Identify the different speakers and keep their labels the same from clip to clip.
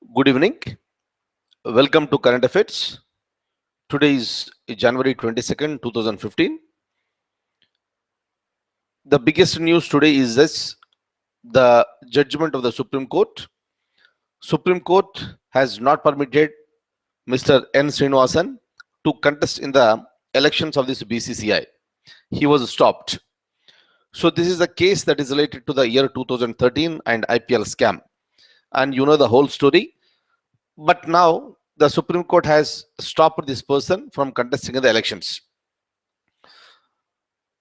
Speaker 1: Good evening. Welcome to Current Affairs. Today is January 22nd, 2015. The biggest news today is this the judgment of the Supreme Court. Supreme Court has not permitted Mr. N. Srinivasan to contest in the elections of this BCCI. He was stopped. So this is a case that is related to the year 2013 and IPL scam. And you know the whole story. But now the Supreme Court has stopped this person from contesting in the elections.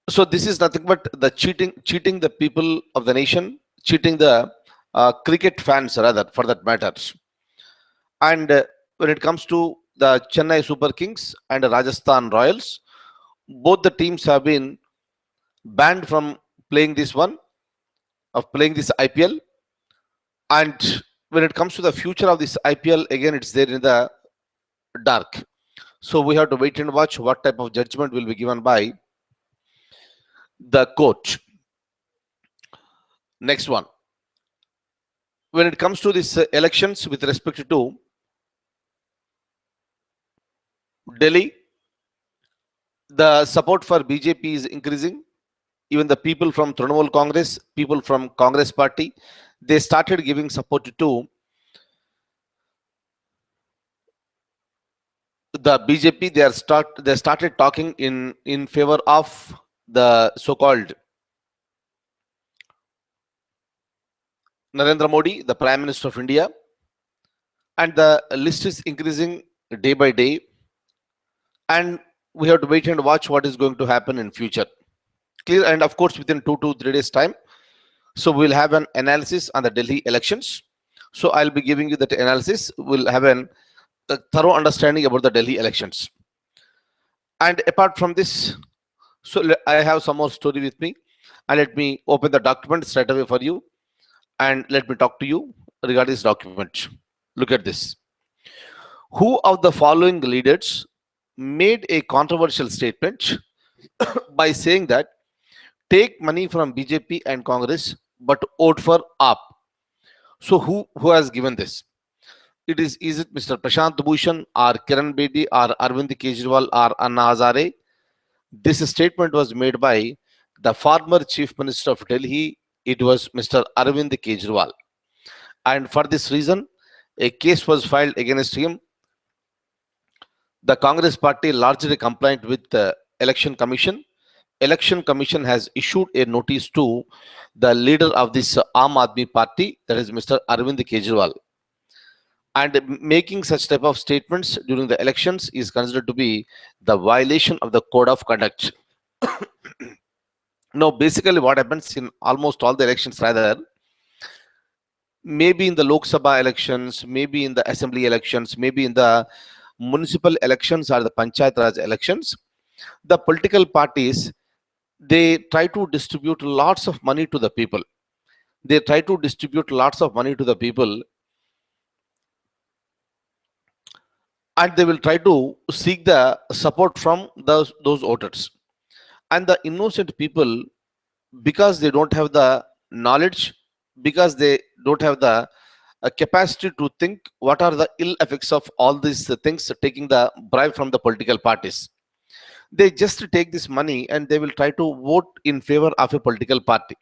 Speaker 1: So this is nothing but the cheating the people of the nation, cheating the cricket fans rather, for that matters. And when it comes to the Chennai Super Kings and Rajasthan Royals, both the teams have been banned from playing this IPL. And when it comes to the future of this IPL, again, it's there in the dark. So we have to wait and watch what type of judgment will be given by the court. Next one. When it comes to these elections with respect to Delhi, the support for BJP is increasing. Even the people from Trinamool Congress, people from Congress party, they started giving support to the BJP. They started talking in favor of the so-called Narendra Modi, the Prime Minister of India, and the list is increasing day by day. And we have to wait and watch what is going to happen in future. Clear, and of course within 2 to 3 days time, so we'll have an analysis on the Delhi elections. So I'll be giving you that analysis. We'll have a thorough understanding about the Delhi elections. And apart from this, so I have some more story with me, and let me open the document straight away for you, and let me talk to you regarding this document. Look at this. Who of the following leaders made a controversial statement by saying that take money from BJP and Congress but vote for AAP? So who has given this? Is it Mr. Prashant Bhushan or Kiran Bedi or Arvind Kejriwal or Anna Hazare? This statement was made by the former Chief Minister of Delhi. It was Mr. Arvind Kejriwal. And for this reason, a case was filed against him. The Congress party largely compliant with the Election Commission. Election Commission has issued a notice to the leader of this Aam Aadmi party, that is Mr. Arvind Kejriwal. And making such type of statements during the elections is considered to be the violation of the code of conduct. Now, basically what happens in almost all the elections, rather, maybe in the Lok Sabha elections, maybe in the assembly elections, maybe in the municipal elections or the Panchayat Raj elections, the political parties, they try to distribute lots of money to the people. They try to distribute lots of money to the people, and they will try to seek the support from those voters. And the innocent people, because they don't have the knowledge, because they don't have the capacity to think what are the ill effects of all these things, taking the bribe from the political parties, they just take this money and they will try to vote in favor of a political party.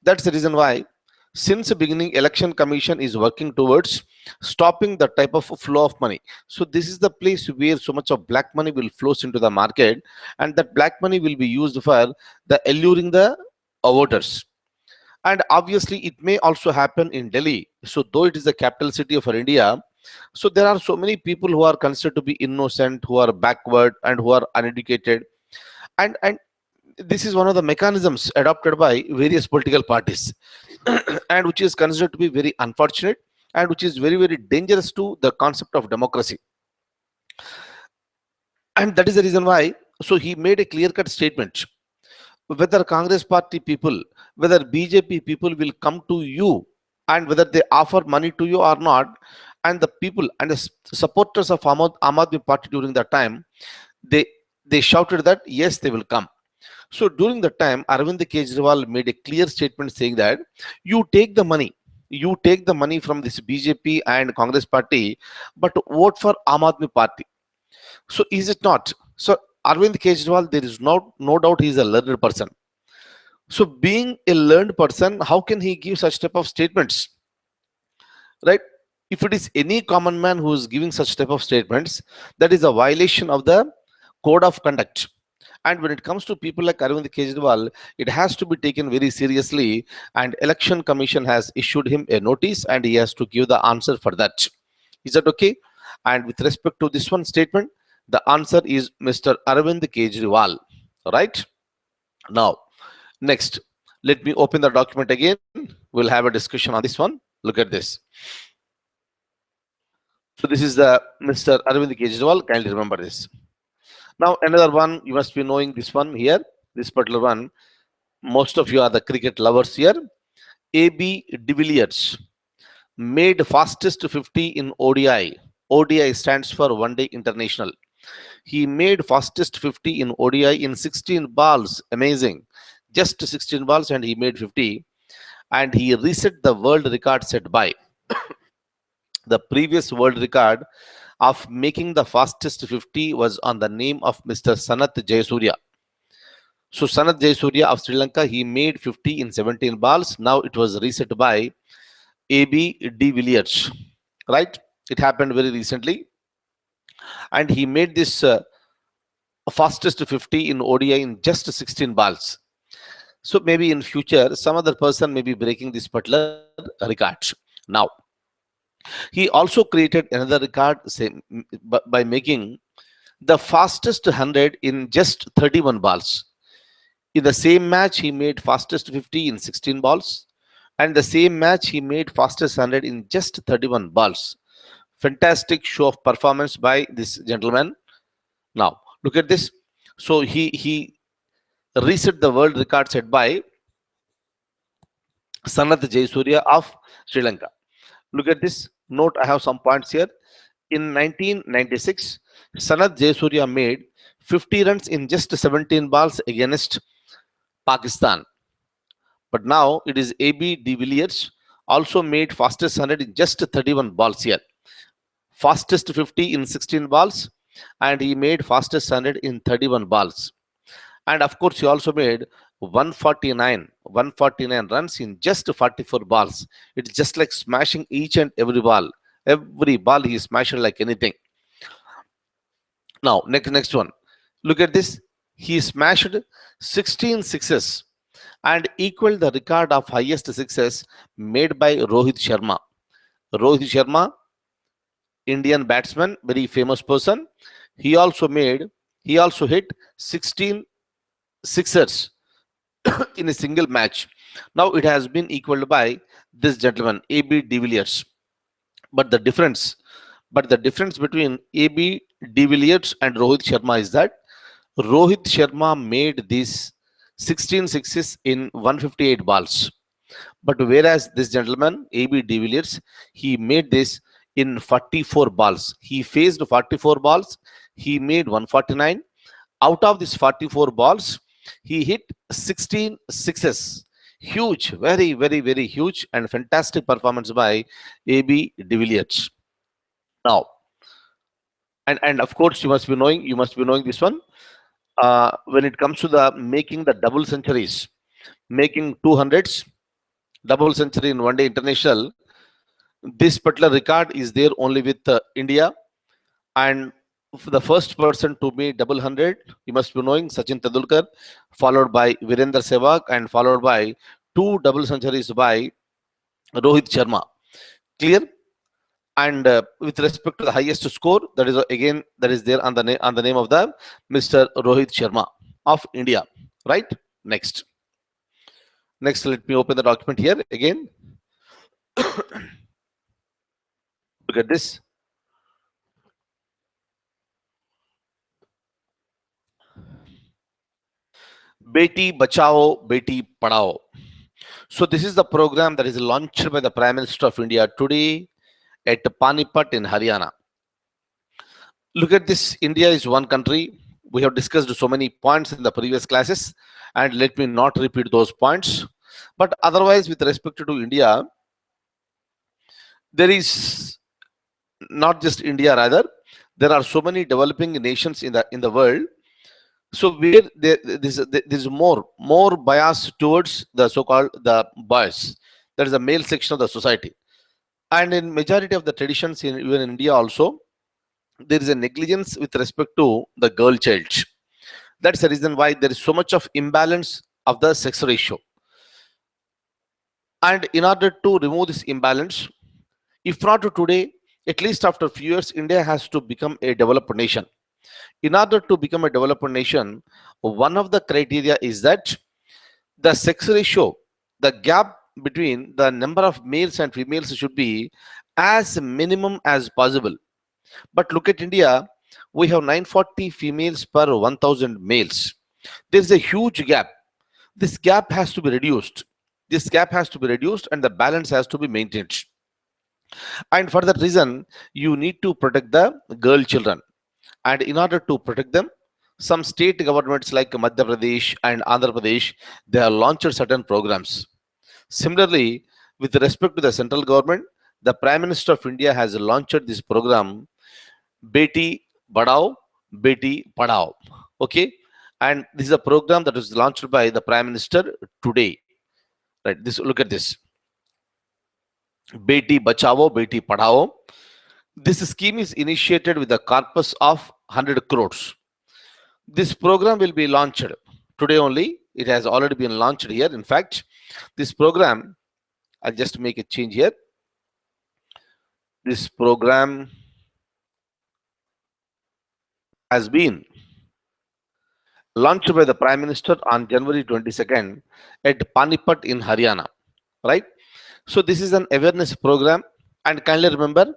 Speaker 1: That's the reason why since the beginning Election Commission is working towards stopping the type of flow of money. So this is the place where so much of black money will flows into the market, and that black money will be used for the alluring the voters. And obviously it may also happen in Delhi. So though it is the capital city of India, so there are so many people who are considered to be innocent, who are backward and who are uneducated, and this is one of the mechanisms adopted by various political parties and which is considered to be very unfortunate, and which is very, very dangerous to the concept of democracy. And that is the reason why, so he made a clear-cut statement. Whether Congress party people, whether BJP people will come to you, and whether they offer money to you or not, and the people and the supporters of Aam Aadmi party during that time, they shouted that yes, they will come. So during the time, Arvind Kejriwal made a clear statement saying that you take the money, you take the money from this BJP and Congress party, but vote for Aam Aadmi party. So is it not? So Arvind Kejriwal, there is no doubt he is a learned person. So being a learned person, how can he give such type of statements? Right? If it is any common man who is giving such type of statements, that is a violation of the code of conduct. And when it comes to people like Arvind Kejriwal, it has to be taken very seriously. And Election Commission has issued him a notice, and he has to give the answer for that. Is that okay? And with respect to this one statement, the answer is Mr. Arvind Kejriwal. Right? Now, next, let me open the document again. We'll have a discussion on this one. Look at this. So this is the Mr. Arvind Kejriwal. Kindly remember this. Now another one, you must be knowing this one here. This particular one, most of you are the cricket lovers here. AB de Villiers made fastest 50 in ODI. ODI stands for One Day International. He made fastest 50 in ODI in 16 balls. Amazing. Just 16 balls and he made 50. And he reset the world record set by the previous world record of making the fastest 50 was on the name of Mr. Sanath Jayasuriya. So Sanath Jayasuriya of Sri Lanka, he made 50 in 17 balls. Now it was reset by AB de Villiers, right? It happened very recently. And he made this fastest 50 in ODI in just 16 balls. So maybe in future, some other person may be breaking this particular record. Now, he also created another record by making the fastest 100 in just 31 balls. In the same match, he made fastest 50 in 16 balls. And the same match, he made fastest 100 in just 31 balls. Fantastic show of performance by this gentleman. Now, look at this. So he reset the world record set by Sanath Jayasuriya of Sri Lanka. Look at this. Note, I have some points here. In 1996, Sanath Jayasuriya made 50 runs in just 17 balls against Pakistan. But now it is AB de Villiers also made fastest 100 in just 31 balls here. Fastest 50 in 16 balls, and he made fastest 100 in 31 balls. And of course, he also made 149 runs in just 44 balls. It's just like smashing each and every ball. Every ball he smashed like anything. Now, next one. Look at this. He smashed 16 sixes and equaled the record of highest sixes made by Rohit Sharma. Rohit Sharma, Indian batsman, very famous person. He also hit 16 sixers in a single match. Now it has been equaled by this gentleman, AB de Villiers. But the difference between AB de Villiers and Rohit Sharma is that Rohit Sharma made these 16 sixes in 158 balls. But whereas this gentleman, AB de Villiers, he made this in 44 balls. He faced 44 balls. He made 149. Out of these 44 balls, he hit 16 sixes. Huge, very, very, very huge and fantastic performance by AB de Villiers. Now, and of course, you must be knowing this one. When it comes to the making the double centuries, making 200s, double century in One Day International, this particular record is there only with India. And the first person to make double 100, you must be knowing, Sachin Tendulkar, followed by Virender Sehwag, and followed by 2 double centuries by Rohit Sharma. Clear? And with respect to the highest score, that is there on the name of the Mr. Rohit Sharma of India. Right? Next, let me open the document here again. Look at this. Beti Bachao, Beti Padhao. So this is the program that is launched by the Prime Minister of India today at Panipat in Haryana. Look at this. India is one country. We have discussed so many points in the previous classes, and let me not repeat those points. But otherwise, with respect to India, There is not just India, rather, there are so many developing nations in the world. So where there is more bias towards the so-called the boys, that is the male section of the society. And in majority of the traditions in even in India also, there is a negligence with respect to the girl child. That's the reason why there is so much of imbalance of the sex ratio. And in order to remove this imbalance, if not today, at least after a few years, India has to become a developed nation. In order to become a developed nation, one of the criteria is that the sex ratio, the gap between the number of males and females should be as minimum as possible. But look at India, we have 940 females per 1000 males. There is a huge gap. This gap has to be reduced. This gap has to be reduced and the balance has to be maintained. And for that reason, you need to protect the girl children. And in order to protect them, some state governments like Madhya Pradesh and Andhra Pradesh, they have launched certain programs. Similarly, with respect to the central government, the Prime Minister of India has launched this program, Beti Badao, Beti Padhao. Okay, and this is a program that was launched by the Prime Minister today. Right. This, look at this. Beti Bachao, Beti Padhao. This scheme is initiated with a corpus of 100 crores. This program will be launched today only. It has already been launched here. In fact, this program, I'll just make a change here. This program has been launched by the Prime Minister on January 22nd at Panipat in Haryana. Right? So this is an awareness program. And kindly remember,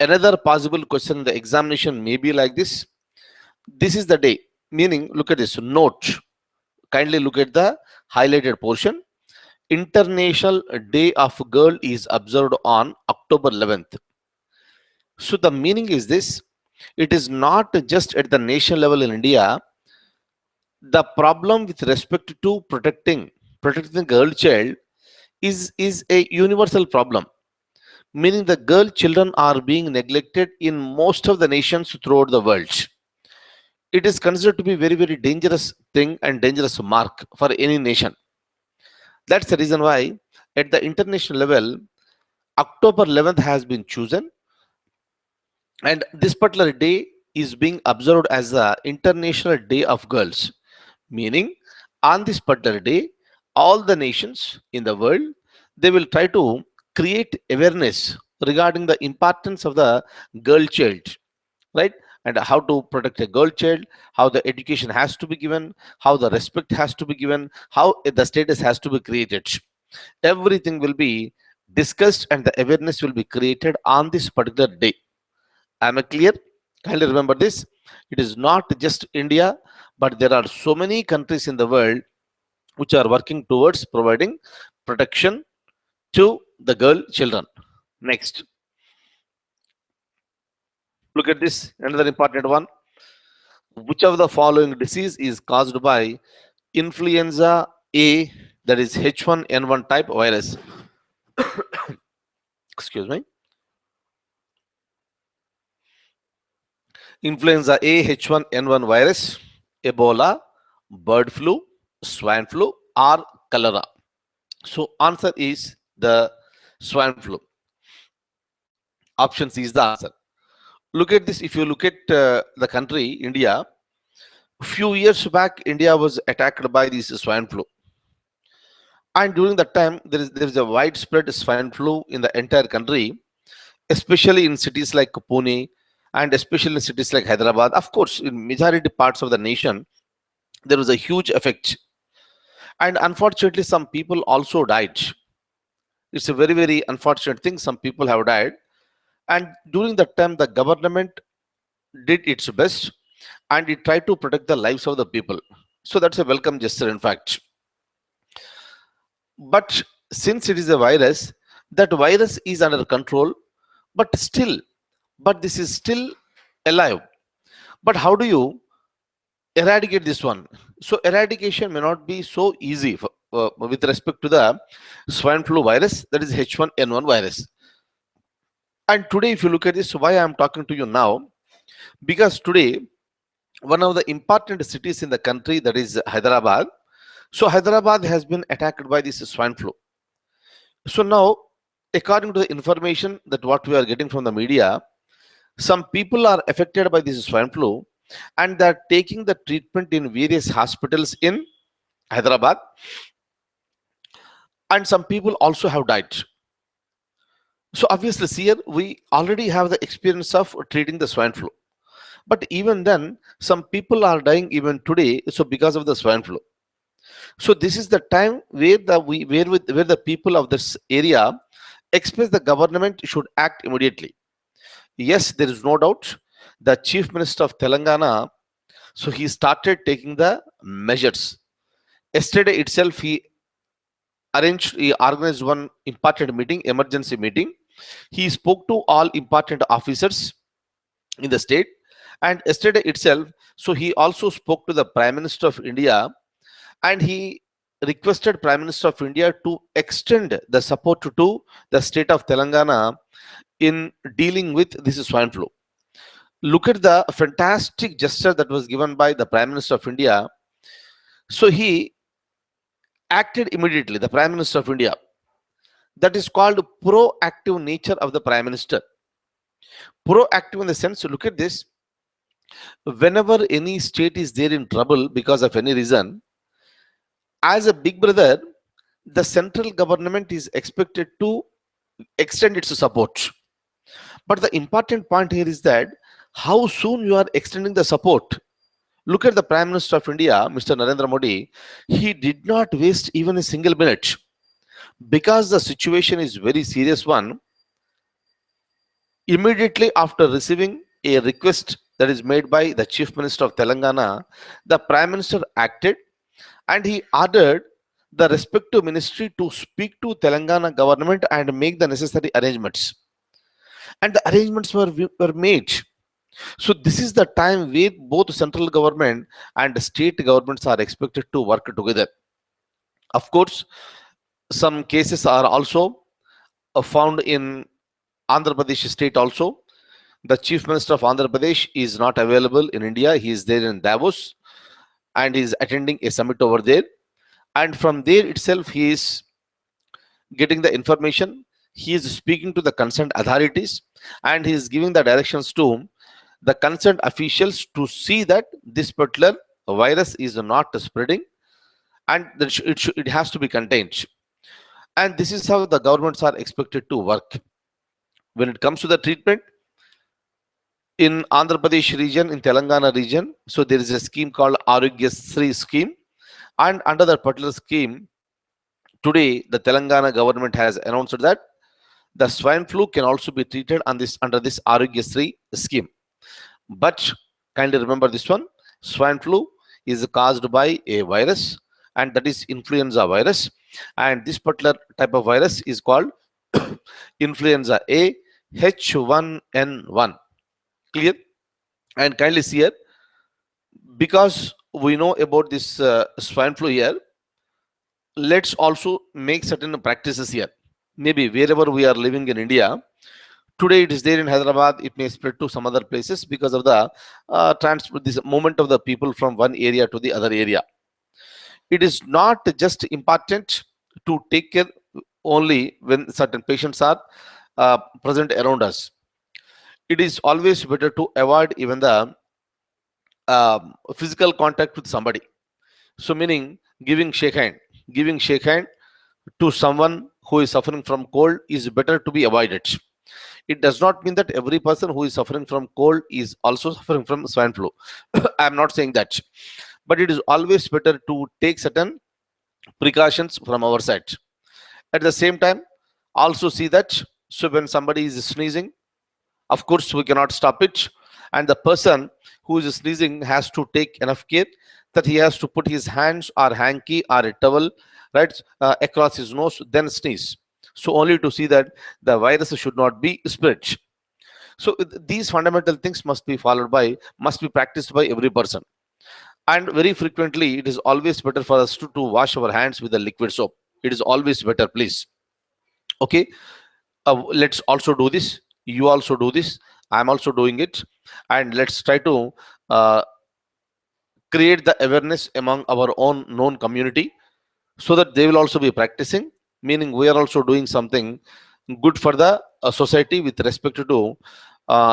Speaker 1: another possible question in the examination may be like this. This is the day, meaning look at this note. Kindly look at the highlighted portion. International Day of Girl is observed on October 11th. So the meaning is this, it is not just at the nation level in India. The problem with respect to protecting the girl child is a universal problem, meaning the girl children are being neglected in most of the nations throughout the world. It is considered to be very dangerous thing and dangerous mark for any nation. That's the reason why at the international level, October 11th has been chosen, and this particular day is being observed as the International Day of Girls, meaning on this particular day, all the nations in the world, they will try to create awareness regarding the importance of the girl child, right? And how to protect a girl child, how the education has to be given, how the respect has to be given, how the status has to be created. Everything will be discussed and the awareness will be created on this particular day. Am I clear? Kindly remember this. It is not just India, but there are so many countries in the world which are working towards providing protection to the girl children. Next, look at this, another important one. Which of the following disease is caused by influenza A, that is H1N1 type virus? Excuse me. Influenza A H1N1 virus, Ebola, bird flu, swine flu, or cholera. So answer is the swine flu. Option C is the answer. Look at this. If you look at the country India, few years back, India was attacked by this swine flu, and during that time, there is a widespread swine flu in the entire country, especially in cities like Pune and especially in cities like Hyderabad. Of course, in majority parts of the nation, there was a huge effect, and unfortunately, some people also died. It's a very unfortunate thing. Some people have died, and during that time, the government did its best and it tried to protect the lives of the people. So that's a welcome gesture, in fact. But since it is a virus, that virus is under control, but this is still alive. But how do you eradicate this one? So eradication may not be so easy with respect to the swine flu virus, that is H1N1 virus. And today, if you look at this, why I'm talking to you now, because today one of the important cities in the country, that is Hyderabad. So Hyderabad has been attacked by this swine flu. So now, according to the information that what we are getting from the media, some people are affected by this swine flu and they're taking the treatment in various hospitals in Hyderabad, and some people also have died. So obviously here we already have the experience of treating the swine flu. But even then, some people are dying even today, so because of the swine flu. So this is the time where where the people of this area expect the government should act immediately. Yes, there is no doubt. The Chief Minister of Telangana, so he started taking the measures. Yesterday itself, he organized one important meeting, emergency meeting. He spoke to all important officers in the state, and yesterday itself, so he also spoke to the Prime Minister of India, and he requested Prime Minister of India to extend the support to the state of Telangana in dealing with this swine flu. Look at the fantastic gesture that was given by the Prime Minister of India. So he acted immediately, the Prime Minister of India. That is called proactive nature of the Prime Minister. Proactive in the sense, look at this. Whenever any state is there in trouble because of any reason, as a big brother, the central government is expected to extend its support. But the important point here is that how soon you are extending the support. Look at the Prime Minister of India, Mr. Narendra Modi. He did not waste even a single minute. Because the situation is very serious one, immediately after receiving a request that is made by the Chief Minister of Telangana, the Prime Minister acted and he ordered the respective ministry to speak to Telangana government and make the necessary arrangements. And the arrangements were made. So this is the time where both central government and state governments are expected to work together. Of course, some cases are also found in Andhra Pradesh state also. The Chief Minister of Andhra Pradesh is not available in India. He is there in Davos and he is attending a summit over there. And from there itself, he is getting the information. He is speaking to the concerned authorities and he is giving the directions to the concerned officials to see that this particular virus is not spreading and that it has to be contained. And this is how the governments are expected to work. When it comes to the treatment, in Andhra Pradesh region, in Telangana region, so there is a scheme called Arogya scheme, and under that particular scheme, today the Telangana government has announced that the swine flu can also be treated on this under this Arogya scheme. But kindly remember this one: swine flu is caused by a virus, and that is influenza virus, and this particular type of virus is called influenza A H1N1. Clear? And kindly see here, because we know about this swine flu here, let's also make certain practices here. Maybe wherever we are living in India, today it is there in Hyderabad, it may spread to some other places because of the transport, this movement of the people from one area to the other area. It is not just important to take care only when certain patients are present around us. It is always better to avoid even the physical contact with somebody. So meaning giving shake hand to someone who is suffering from cold is better to be avoided. It does not mean that every person who is suffering from cold is also suffering from swine flu. I am not saying that, but it is always better to take certain precautions from our side. At the same time, also see that so when somebody is sneezing, of course we cannot stop it, and the person who is sneezing has to take enough care that he has to put his hands or hanky or a towel right across his nose, then sneeze, so only to see that the virus should not be spread. So these fundamental things must be practiced by every person, and very frequently it is always better for us to wash our hands with the liquid soap. It is always better, please. Okay, let's also do this. You also do this. I'm also doing it. And let's try to uh, create the awareness among our own known community so that they will also be practicing, meaning we are also doing something good for the society with respect to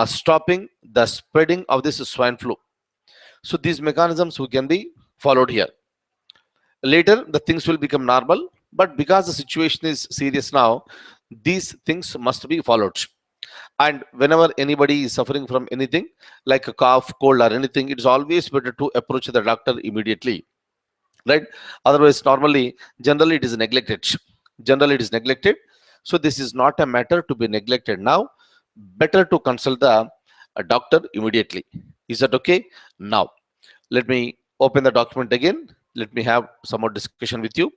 Speaker 1: stopping the spreading of this swine flu. So these mechanisms we can be followed here. Later, the things will become normal, but because the situation is serious now, these things must be followed. And whenever anybody is suffering from anything like a cough, cold, or anything, it's always better to approach the doctor immediately, right? Otherwise, generally, it is neglected. Generally, it is neglected. So this is not a matter to be neglected now. Better to consult the doctor immediately. Is that okay? Now, let me open the document again. Let me have some more discussion with you.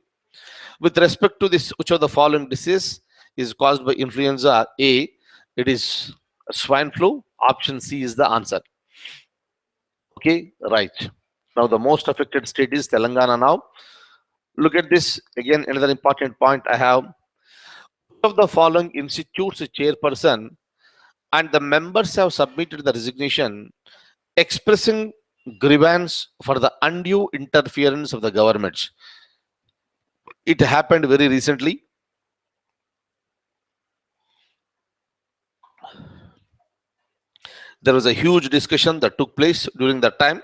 Speaker 1: With respect to this, which of the following disease is caused by influenza A? It is swine flu. Option C is the answer. Okay, right. Now the most affected state is Telangana now. Look at this again. Another important point I have. Which of the following institutes chairperson and the members have submitted the resignation expressing grievance for the undue interference of the government? It happened very recently. There was a huge discussion that took place during that time.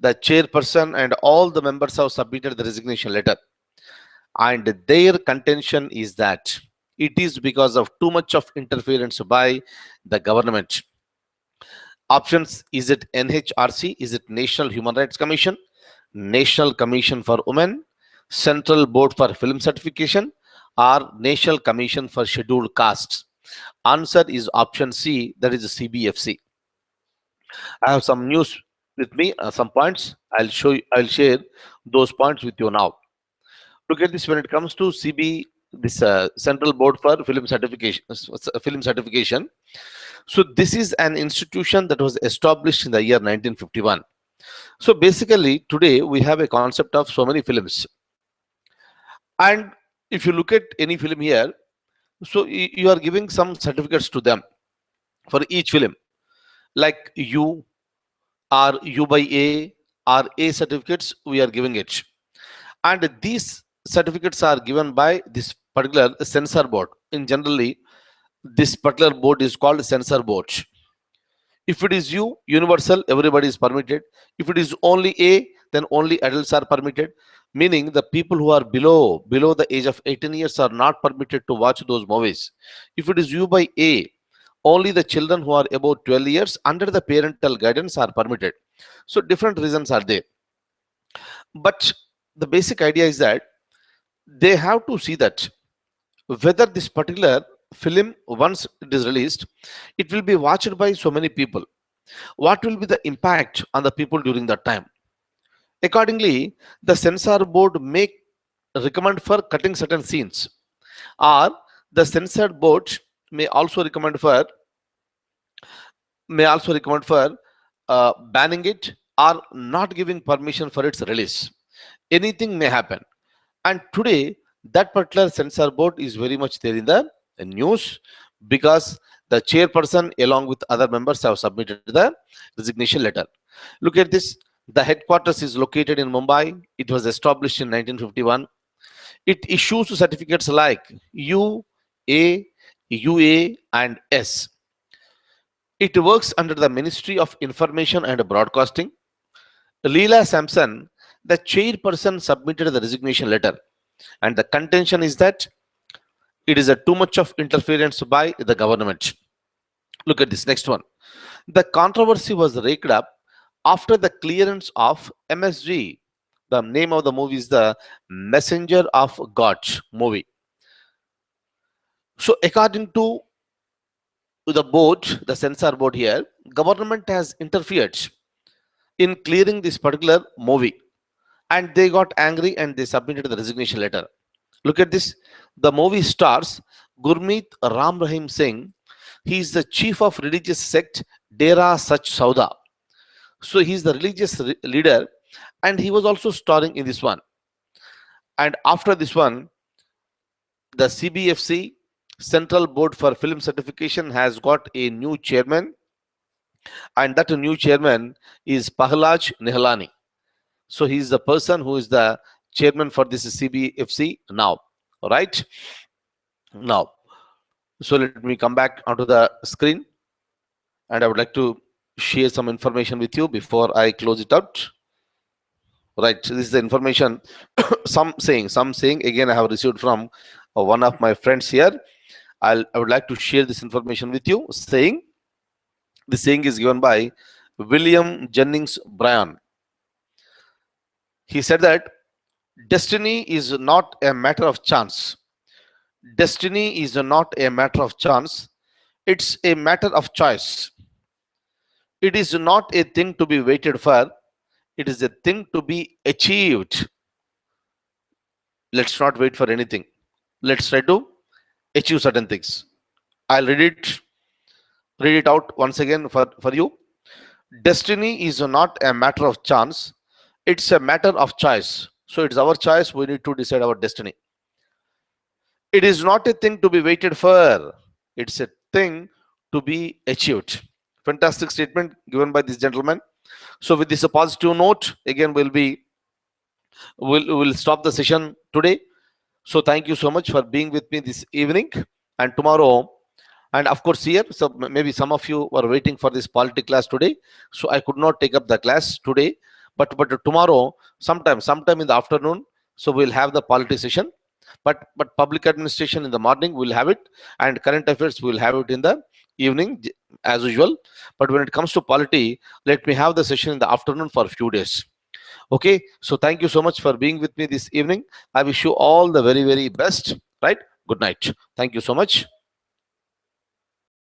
Speaker 1: The chairperson and all the members have submitted the resignation letter, and their contention is that it is because of too much of interference by the government. Options: is it NHRC? Is it National Human Rights Commission? National Commission for Women? Central Board for Film Certification? Or National Commission for Scheduled Castes? Answer is option C, that is the CBFC. I have some news with me, some points. I'll share those points with you now. Look at this. When it comes to CB, this Central Board for Film Certification. So this is an institution that was established in the year 1951. So basically, today we have a concept of so many films, and if you look at any film here, so you are giving some certificates to them for each film, like U or U by A or A certificates. We are giving it, and these certificates are given by this particular censor board. In generally, this particular board is called censor board. If it is U, universal, everybody is permitted. If it is only A, then only adults are permitted. Meaning the people who are below the age of 18 years are not permitted to watch those movies. If it is U by A, only the children who are above 12 years under the parental guidance are permitted. So different reasons are there. But the basic idea is that they have to see that whether this particular film, once it is released, it will be watched by so many people. What will be the impact on the people during that time? Accordingly, the censor board may recommend for cutting certain scenes, or the censor board may also recommend for banning it or not giving permission for its release. Anything may happen. And today, that particular censor board is very much there in the news because the chairperson, along with other members, have submitted the resignation letter. Look at this. The headquarters is located in Mumbai. It was established in 1951. It issues certificates like U, A, UA, and S. It works under the Ministry of Information and Broadcasting. Leela Sampson, the chairperson, submitted the resignation letter, and the contention is that it is a too much of interference by the government. Look at this next one. The controversy was raked up after the clearance of MSG. The name of the movie is the Messenger of God movie. So according to the board, the censor board here, government has interfered in clearing this particular movie, and they got angry and they submitted the resignation letter. Look at this. The movie stars Gurmeet Ram Rahim Singh. He is the chief of religious sect Dera Sach Sauda. So he is the religious leader, and he was also starring in this one. And after this one, the CBFC Central Board for Film Certification has got a new chairman, and that new chairman is Pahlaj Nihalani. So he is the person who is the chairman for this CBFC now. All right. Now, so let me come back onto the screen, and I would like to share some information with you before I close it out. Right. This is the information. Some saying again. I have received from one of my friends here. I would like to share this information with you. The saying is given by William Jennings Bryan. He said that destiny is not a matter of chance. Destiny is not a matter of chance. It's a matter of choice. It is not a thing to be waited for. It is a thing to be achieved. Let's not wait for anything. Let's try to achieve certain things. I'll read it out once again for you. Destiny is not a matter of chance. It's a matter of choice. So it's our choice. We need to decide our destiny. It is not a thing to be waited for. It's a thing to be achieved. Fantastic statement given by this gentleman. So with this a positive note, again we'll stop the session today. So thank you so much for being with me this evening and tomorrow. And of course here, so maybe some of you were waiting for this polity class today. So I could not take up the class today, but tomorrow sometime in the afternoon. So we'll have the polity session. But public administration in the morning we'll have it, and current affairs we'll have it in the evening as usual. But when it comes to polity, let me have the session in the afternoon for a few days. Okay, so thank you so much for being with me this evening. I wish you all the very best. Right, good night. Thank you so much.